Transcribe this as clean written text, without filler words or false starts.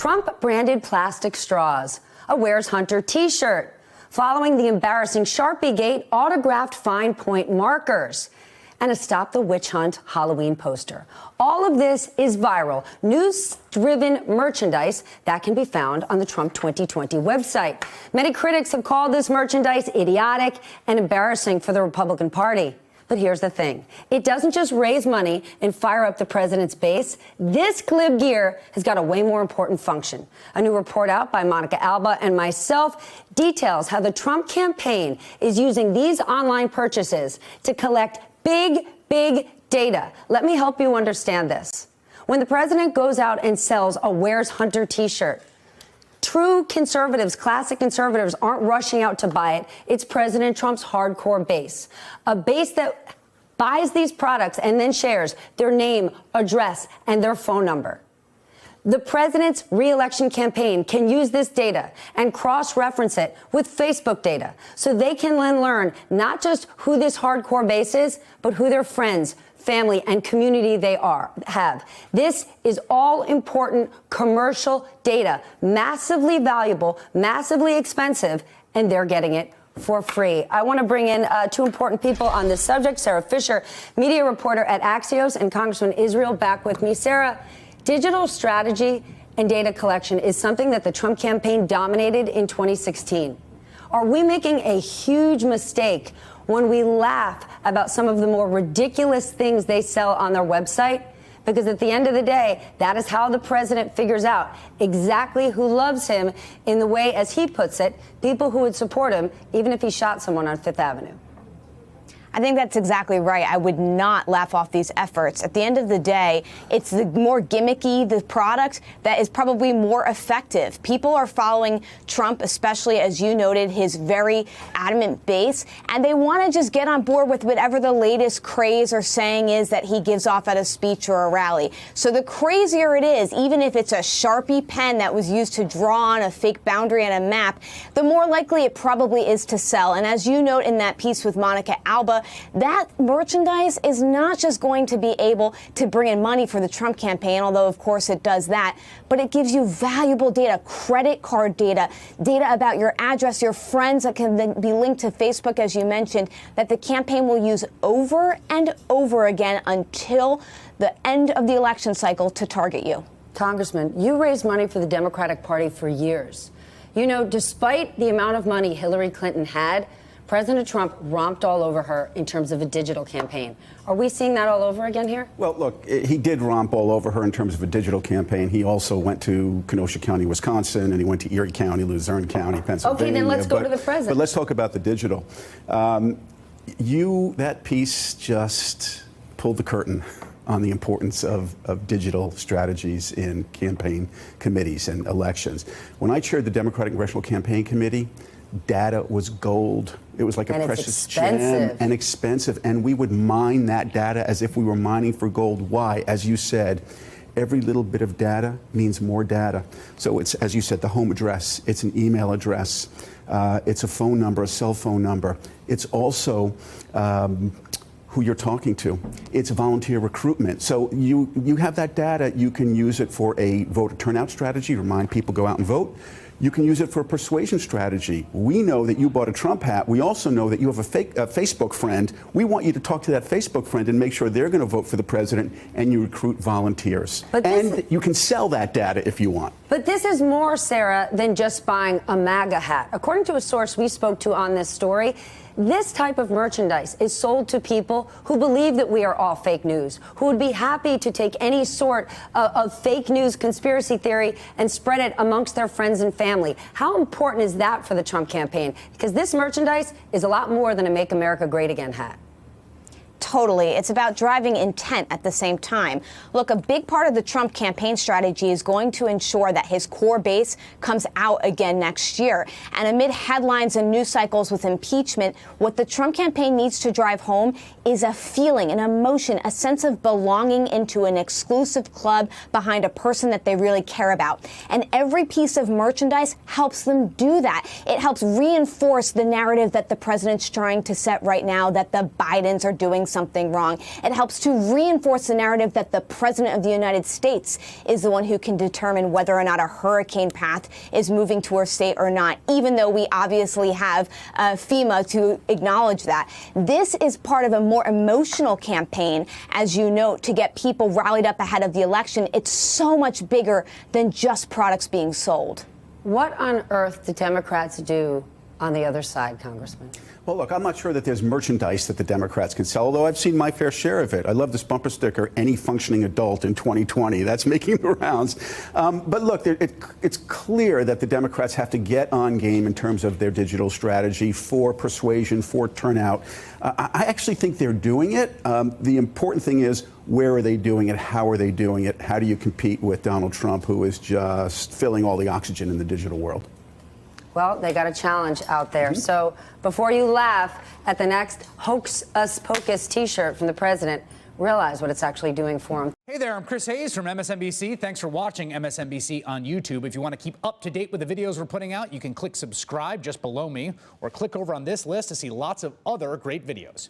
Trump-branded plastic straws, a Where's Hunter t-shirt, following the embarrassing Sharpiegate autographed fine point markers, and a Stop the Witch Hunt Halloween poster. All of this is viral, news-driven merchandise that can be found on the Trump 2020 website. Many critics have called this merchandise idiotic and embarrassing for the Republican Party. But here's the thing. It doesn't just raise money and fire up the president's base. This glib gear has got a way more important function. A new report out by Monica Alba and myself details how the Trump campaign is using these online purchases to collect big data. Let me help you understand this. When the president goes out and sells a Where's Hunter t-shirt, true conservatives, classic conservatives, aren't rushing out to buy it. It's President Trump's hardcore base, a base that buys these products and then shares their name, address, and their phone number. The president's re-election campaign can use this data and cross-reference it with Facebook data so they can then learn not just who this hardcore base is, but who their friends, family, and community they have. This is all important commercial data, massively valuable, massively expensive, and they're getting it for free. I want to bring in two important people on this subject. Sarah Fisher, media reporter at Axios, and Congressman Israel back with me. Sarah, digital strategy and data collection is something that the Trump campaign dominated in 2016. Are we making a huge mistake when we laugh about some of the more ridiculous things they sell on their website? Because at the end of the day, that is how the president figures out exactly who loves him in the way, as he puts it, people who would support him even if he shot someone on Fifth Avenue. I think that's exactly right. I would not laugh off these efforts. At the end of the day, it's the more gimmicky the product that is probably more effective. People are following Trump, especially, as you noted, his very adamant base, and they want to just get on board with whatever the latest craze or saying is that he gives off at a speech or a rally. So the crazier it is, even if it's a Sharpie pen that was used to draw on a fake boundary on a map, the more likely it probably is to sell. And as you note in that piece with Monica Alba, that merchandise is not just going to be able to bring in money for the Trump campaign, although, of course, it does that, but it gives you valuable data, credit card data, data about your address, your friends that can then be linked to Facebook, as you mentioned, that the campaign will use over and over again until the end of the election cycle to target you. Congressman, you raised money for the Democratic Party for years. You know, despite the amount of money Hillary Clinton had, President Trump romped all over her in terms of a digital campaign. Are we seeing that all over again here? Well, look, he did romp all over her in terms of a digital campaign. He also went to Kenosha County, Wisconsin, and he went to Erie County, Luzerne County, Pennsylvania. Okay, then let's go to the president. But let's talk about the digital. That piece just pulled the curtain on the importance of digital strategies in campaign committees and elections. When I chaired the Democratic Congressional Campaign Committee, data was gold. It was like a precious gem and expensive. And we would mine that data as if we were mining for gold. Why? As you said, every little bit of data means more data. So it's, as you said, the home address. It's an email address. It's a phone number, a cell phone number. It's also who you're talking to. It's volunteer recruitment. So you have that data. You can use it for a voter turnout strategy, remind people go out and vote. You can use it for a persuasion strategy. We know that you bought a Trump hat. We also know that you have a Facebook friend. We want you to talk to that Facebook friend and make sure they're going to vote for the president, and you recruit volunteers. And you can sell that data if you want. But this is more, Sarah, than just buying a MAGA hat. According to a source we spoke to on this story, this type of merchandise is sold to people who believe that we are all fake news, who would be happy to take any sort of fake news conspiracy theory and spread it amongst their friends and family. How important is that for the Trump campaign? Because this merchandise is a lot more than a Make America Great Again hat. Totally. It's about driving intent at the same time. Look, a big part of the Trump campaign strategy is going to ensure that his core base comes out again next year. And amid headlines and news cycles with impeachment, what the Trump campaign needs to drive home is a feeling, an emotion, a sense of belonging into an exclusive club behind a person that they really care about. And every piece of merchandise helps them do that. It helps reinforce the narrative that the president's trying to set right now, that the Bidens are doing something wrong. It helps to reinforce the narrative that the President of the United States is the one who can determine whether or not a hurricane path is moving to our state or not, even though we obviously have FEMA to acknowledge that. This is part of a more emotional campaign, as you note, to get people rallied up ahead of the election. It's so much bigger than just products being sold. What on earth do Democrats do on the other side, Congressman? Well, look, I'm not sure that there's merchandise that the Democrats can sell, although I've seen my fair share of it. I love this bumper sticker, any functioning adult in 2020. That's making the rounds. But look, it's clear that the Democrats have to get on game in terms of their digital strategy for persuasion, for turnout. I actually think they're doing it. The important thing is, where are they doing it? How are they doing it? How do you compete with Donald Trump, who is just filling all the oxygen in the digital world? Well, they got a challenge out there. So before you laugh at the next Hocus Pocus T-shirt from the president, realize what it's actually doing for him. Hey there, I'm Chris Hayes from MSNBC. Thanks for watching MSNBC on YouTube. If you want to keep up to date with the videos we're putting out, you can click subscribe just below me or click over on this list to see lots of other great videos.